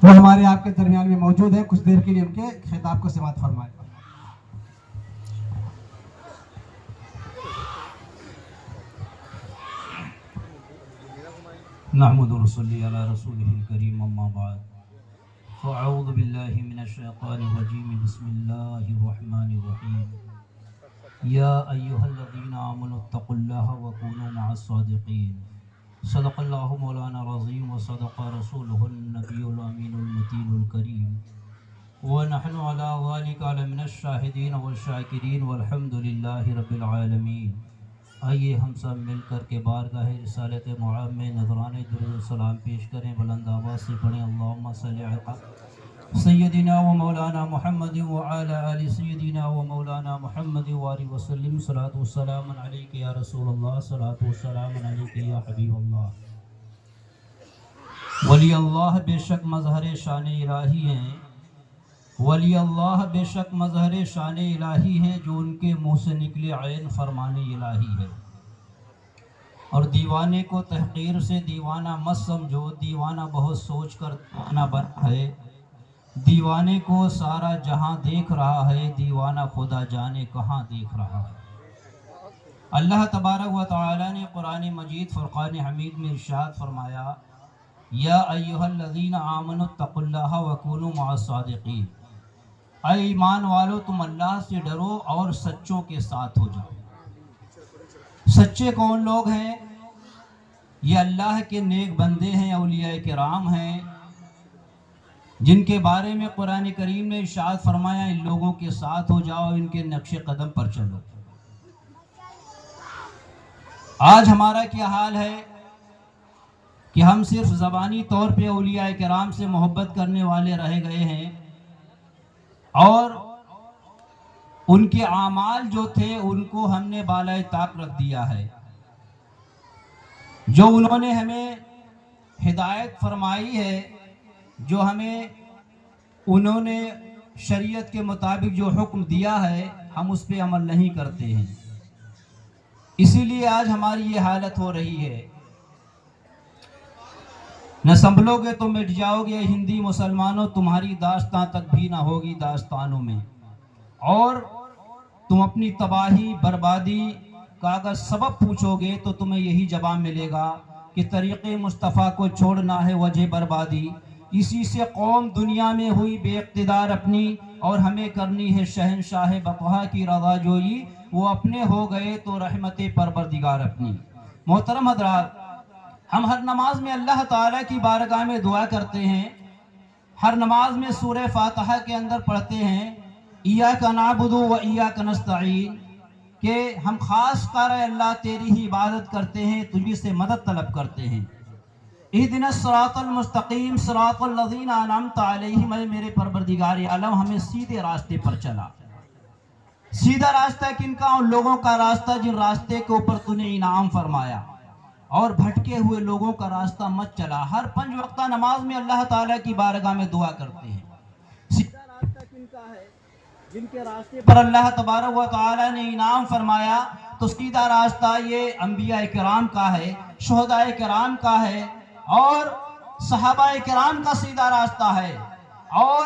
وہ ہمارے آپ کے درمیان میں موجود ہیں، کچھ دیر کے لیے ان کے خطاب کو سماعت فرمائیں۔ نحمد ونصلی علی رسولہ الکریم، اما بعد فاعوذ باللہ من الشیطان الرجیم، بسم اللہ الرحمن الرحیم۔ یا ایہا الذین آمنوا اتقوا اللہ وکونوا مع الصادقین۔ صدق اللہ مولانا العظیم وصدق رسولہ النبی الامین المتین الکریم، ونحن علی ذلک لمن الشاہدین والشاکرین والحمد للہ رب العالمین۔ آئیے ہم سب مل کر کے بارگاہ رسالت معاب میں نذرانے درود و سلام پیش کریں، بلند آواز سے پڑھیں اللہم صلی علی سیدنا و مولانا محمد وعلی آل سیدنا و مولانا محمد وآلہ وسلم۔ صلاۃ والسلام علیک یا رسول اللہ، صلاۃ والسلام علیک یا حبیب اللہ۔ ولی اللہ بے شک مظہر شان الہی ہیں، ولی اللہ بے شک مظہر شان الہی ہیں، جو ان کے منہ سے نکلے عین فرمان الہی ہے۔ اور دیوانے کو تحقیر سے دیوانہ مت سمجھو، دیوانہ بہت سوچ کر دیوانہ بنا ہے۔ دیوانے کو سارا جہاں دیکھ رہا ہے، دیوانہ خدا جانے کہاں دیکھ رہا ہے۔ اللہ تبارک و تعالی نے قرآن مجید فرقان حمید میں ارشاد فرمایا، یا ایہا الذین آمنوا اتقوا اللہ وکونوا مع الصادقین۔ اے ایمان والو، تم اللہ سے ڈرو اور سچوں کے ساتھ ہو جاؤ۔ سچے کون لوگ ہیں؟ یہ اللہ کے نیک بندے ہیں، اولیاء کرام ہیں، جن کے بارے میں قرآن کریم نے ارشاد فرمایا ان لوگوں کے ساتھ ہو جاؤ، ان کے نقش قدم پر چلو۔ آج ہمارا کیا حال ہے کہ ہم صرف زبانی طور پہ اولیاء کرام سے محبت کرنے والے رہ گئے ہیں، اور ان کے اعمال جو تھے ان کو ہم نے بالائے طاق رکھ دیا ہے۔ جو انہوں نے ہمیں ہدایت فرمائی ہے، جو ہمیں انہوں نے شریعت کے مطابق جو حکم دیا ہے، ہم اس پہ عمل نہیں کرتے ہیں۔ اسی لیے آج ہماری یہ حالت ہو رہی ہے۔ نہ سنبھلو گے تو مٹ جاؤ گے ہندی مسلمانوں، تمہاری داستان تک بھی نہ ہوگی داستانوں میں، اور تم اپنی تباہی بربادی کا اگر سبب پوچھو گے تو تمہیں یہی جواب ملے گا کہ طریق مصطفیٰ کو چھوڑنا ہے وجہ بربادی۔ اسی سے قوم دنیا میں ہوئی بے اقتدار اپنی، اور ہمیں کرنی ہے شہنشاہ بقا کی رضا جوئی، وہ اپنے ہو گئے تو رحمت پروردگار اپنی۔ محترم حضرات، ہم ہر نماز میں اللہ تعالیٰ کی بارگاہ میں دعا کرتے ہیں۔ ہر نماز میں سورہ فاتحہ کے اندر پڑھتے ہیں ایاک نعبد و ایاک نستعین، کہ ہم خاص کر اللہ تیری ہی عبادت کرتے ہیں، تجھی سے مدد طلب کرتے ہیں۔ اہدنا الصراط المستقیم صراط الذین انعمت علیہم، اے میرے پروردگار عالم ہمیں سیدھے راستے پر چلا۔ سیدھا راستہ کن کا؟ ان لوگوں کا راستہ جن راستے کے اوپر تو نے انعام فرمایا، اور بھٹکے ہوئے لوگوں کا راستہ مت چلا۔ ہر 5 وقتہ نماز میں اللہ تعالیٰ کی بارگاہ میں دعا کرتے ہیں۔ سیدھا راستہ کن کا ہے؟ جن کے راستے پر اللہ تبارک و تعالیٰ نے انعام فرمایا۔ تو سیدھا راستہ یہ انبیاء کرام کا ہے، شہداء کرام کا ہے، اور صحابہ کرام کا سیدھا راستہ ہے، اور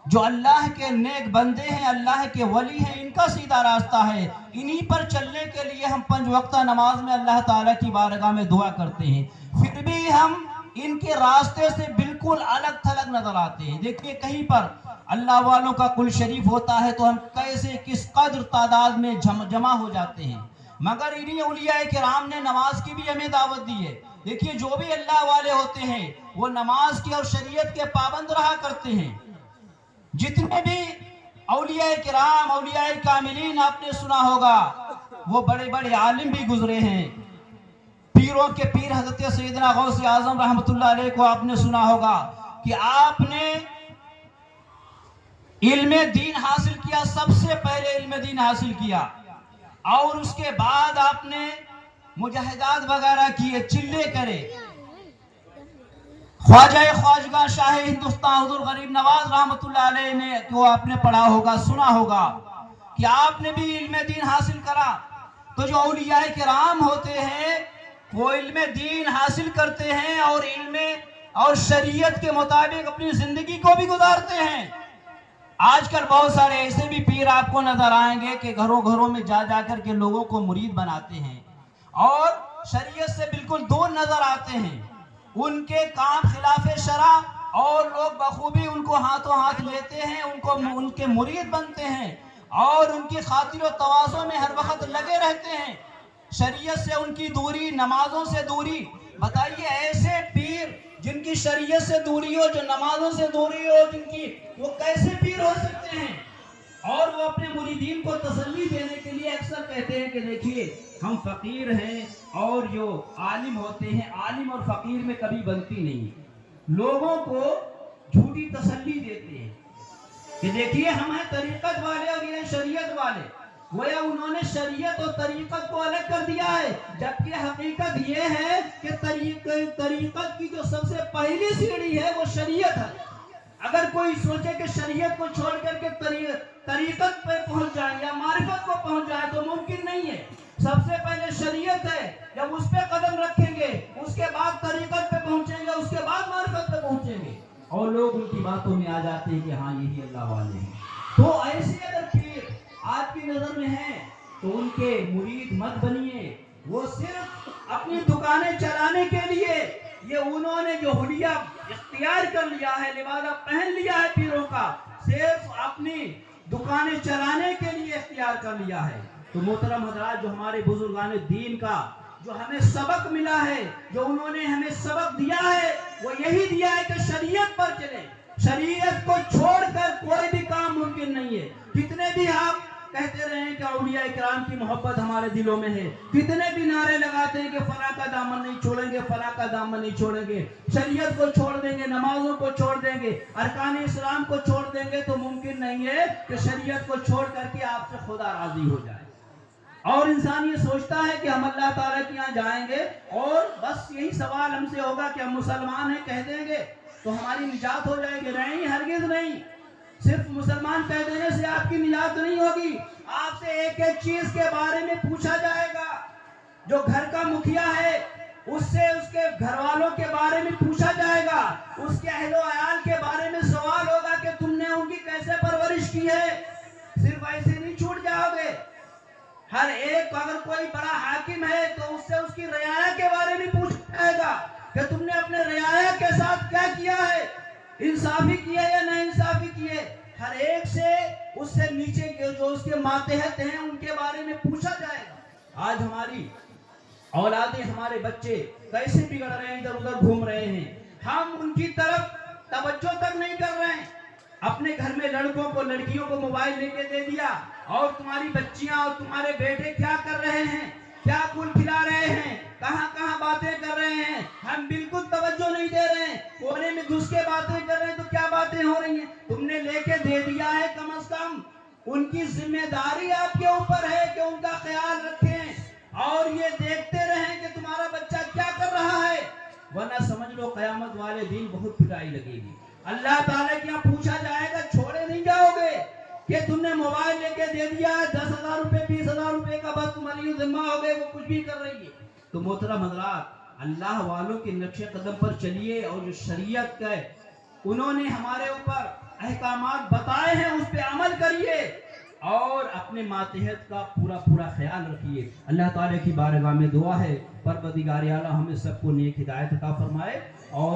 جو اللہ کے نیک بندے ہیں، اللہ کے ولی ہیں، ان کا سیدھا راستہ ہے۔ انہی پر چلنے کے لیے ہم 5 وقتہ نماز میں اللہ تعالیٰ کی بارگاہ میں دعا کرتے ہیں، پھر بھی ہم ان کے راستے سے بالکل الگ تھلگ نظر آتے ہیں۔ دیکھیے کہیں پر اللہ والوں کا کل شریف ہوتا ہے تو ہم کیسے کس قدر تعداد میں جمع ہو جاتے ہیں، مگر انہی اولیاء کرام نے نماز کی بھی ہمیں دعوت دی ہے۔ دیکھیے جو بھی اللہ والے ہوتے ہیں وہ نماز کی اور شریعت کے پابند رہا کرتے ہیں۔ جتنے بھی اولیاء کرام، اولیاء کاملین آپ نے سنا ہوگا، وہ بڑے بڑے عالم بھی گزرے ہیں۔ پیروں کے پیر حضرت سیدنا غوث اعظم رحمت اللہ علیہ کو آپ نے سنا ہوگا کہ آپ نے علم دین حاصل کیا، سب سے پہلے علم دین حاصل کیا، اور اس کے بعد آپ نے مجاہدات وغیرہ کیے، چلے کرے۔ خواجہ خواجگاہ شاہ ہندوستان حضور غریب نواز رحمت اللہ علیہ نے کو آپ نے پڑھا ہوگا، سنا ہوگا کہ آپ نے بھی علم دین حاصل کرا۔ تو جو اولیاء کرام ہوتے ہیں وہ علم دین حاصل کرتے ہیں، اور علم اور شریعت کے مطابق اپنی زندگی کو بھی گزارتے ہیں. آج کل بہت سارے ایسے بھی پیر آپ کو نظر آئیں گے کہ گھروں گھروں میں جا جا کر کے لوگوں کو مرید بناتے ہیں اور شریعت سے بالکل دور نظر آتے ہیں. ان کے کام خلاف شرع اور لوگ بخوبی ان کو ہاتھوں ہاتھ لیتے ہیں, ان کے مرید بنتے ہیں اور ان کی خاطر و تواضع میں ہر وقت لگے رہتے ہیں. شریعت سے ان کی دوری, نمازوں سے دوری. بتائیے ایسے پیر جن کی شریعت سے دوری ہو, جو نمازوں سے دوری ہو جن کی, وہ کیسے پیر ہو سکتے ہیں؟ اور وہ اپنے مریدین کو تسلی دینے کے لیے اکثر کہتے ہیں کہ دیکھیے ہم فقیر ہیں, اور جو عالم ہوتے ہیں عالم اور فقیر میں کبھی بنتی نہیں. لوگوں کو جھوٹی تسلی دیتے ہیں کہ دیکھیے ہم ہیں طریقت والے اور یہ شریعت والے. گویا انہوں نے شریعت اور طریقت کو الگ کر دیا ہے, جبکہ حقیقت یہ ہے کہ طریقت کی جو سب سے پہلی سیڑھی ہے وہ شریعت ہے. اگر کوئی سوچے کہ شریعت کو چھوڑ کر کے طریقت پہ پہنچ جائیں یا معرفت کو پہنچ جائیں تو ممکن نہیں ہے. سب سے پہلے شریعت ہے, جب اس پہ قدم رکھیں گے اس کے بعد طریقت پہ پہنچیں گے, اس کے بعد معرفت پہ پہنچیں گے. اور لوگ ان کی باتوں میں آ جاتے ہیں کہ ہاں یہی اللہ والے ہیں. تو ایسے اگر پیر آپ کی نظر میں ہیں تو ان کے مرید مت بنیے. وہ صرف اپنی دکانیں چلانے کے لیے یہ انہوں نے جو حلیہ اختیار کر لیا ہے, لبادہ پہن لیا ہے پیروں کا, صرف اپنی دکانیں چلانے کے لیے اختیار کر لیا ہے. تو محترم حضرات, جو ہمارے بزرگان دین کا جو ہمیں سبق ملا ہے, جو انہوں نے ہمیں سبق دیا ہے, وہ یہی دیا ہے کہ شریعت پر چلیں. شریعت کو چھوڑ کر کوئی بھی کام ممکن نہیں ہے. کتنے بھی آپ کہتے رہے کہ اولیاء کرام کی محبت ہمارے دلوں میں ہے, کتنے بھی نعرے لگاتے ہیں کہ فلاں کا دامن نہیں چھوڑیں گے, فلاں کا دامن نہیں چھوڑیں گے, شریعت کو چھوڑ دیں گے, نمازوں کو چھوڑ دیں گے, ارکان اسلام کو چھوڑ دیں گے, تو ممکن نہیں ہے کہ شریعت کو چھوڑ کر کے آپ سے خدا راضی ہو جائے. اور انسان یہ سوچتا ہے کہ ہم اللہ تعالیٰ کے یہاں جائیں گے اور بس یہی سوال ہم سے ہوگا کہ ہم مسلمان ہیں کہہ دیں گے تو ہماری نجات ہو جائے گی. نہیں, ہرگز نہیں. صرف مسلمان کہہ دینے سے آپ کی نجات نہیں ہوگی. آپ سے ایک ایک چیز کے بارے میں پوچھا جائے گا. جو گھر کا مکھیا ہے اس سے اس کے گھر والوں کے بارے میں پوچھا جائے گا, اس کے اہل و عیال کے بارے میں سوال ہوگا کہ تم نے ان کی کیسے پرورش کی ہے. صرف ایسے نہیں چھوٹ جاؤ گے. ہر ایک, اگر کوئی بڑا حاکم ہے تو اس سے اس کی رعایا کے بارے میں پوچھا جائے گا کہ تم نے اپنے رعایا کے ساتھ کیا کیا ہے, انصافی کی ہے یا نہ انصافی کی ہے. ہر ایک سے, اس سے نیچے جو اس کے ماتحت ہیں ان کے بارے میں پوچھا جائے گا. آج ہماری اولادیں, ہمارے بچے کیسے بگڑ رہے ہیں, ادھر ادھر گھوم رہے ہیں, ہم ان کی طرف توجہ تک نہیں کر رہے ہیں. اپنے گھر میں لڑکوں کو لڑکیوں کو موبائل لے کے دے دیا, اور تمہاری بچیاں اور تمہارے بیٹے کیا کر رہے ہیں, کیا پھول کھلا رہے ہیں, کہاں کہاں باتیں کر رہے ہیں, ہم بالکل توجہ نہیں دے رہے ہیں. کونے میں گھس کے باتیں کر رہے ہیں تو کیا باتیں ہو رہی ہیں. تم نے لے کے دے دیا ہے, کم از کم ان کی ذمہ داری آپ کے اوپر ہے کہ ان کا خیال رکھیں اور یہ دیکھتے رہیں کہ تمہارا بچہ کیا کر رہا ہے. ورنہ سمجھ لو قیامت والے دن بہت پٹائی لگے گی. اللہ تعالیٰ کے یہاں پوچھا جائے گا, چھوڑے نہیں جاؤ گے کہ تم نے موبائل لے کے دے دیا ہے, 10,000 روپے 20,000 روپے کا بس تمہاری ذمہ ہو گئے, وہ کچھ بھی کر رہی ہے. تو محترم حضرات, اللہ والوں کے نقش قدم پر چلیے, اور جو شریعت کا انہوں نے ہمارے اوپر احکامات بتائے ہیں اس پہ عمل کریے, اور اپنے ماتحت کا پورا خیال رکھیے. اللہ تعالیٰ کی بارگاہ میں دعا ہے, پروردگار اعلیٰ ہمیں سب کو نیک ہدایت عطا فرمائے. اور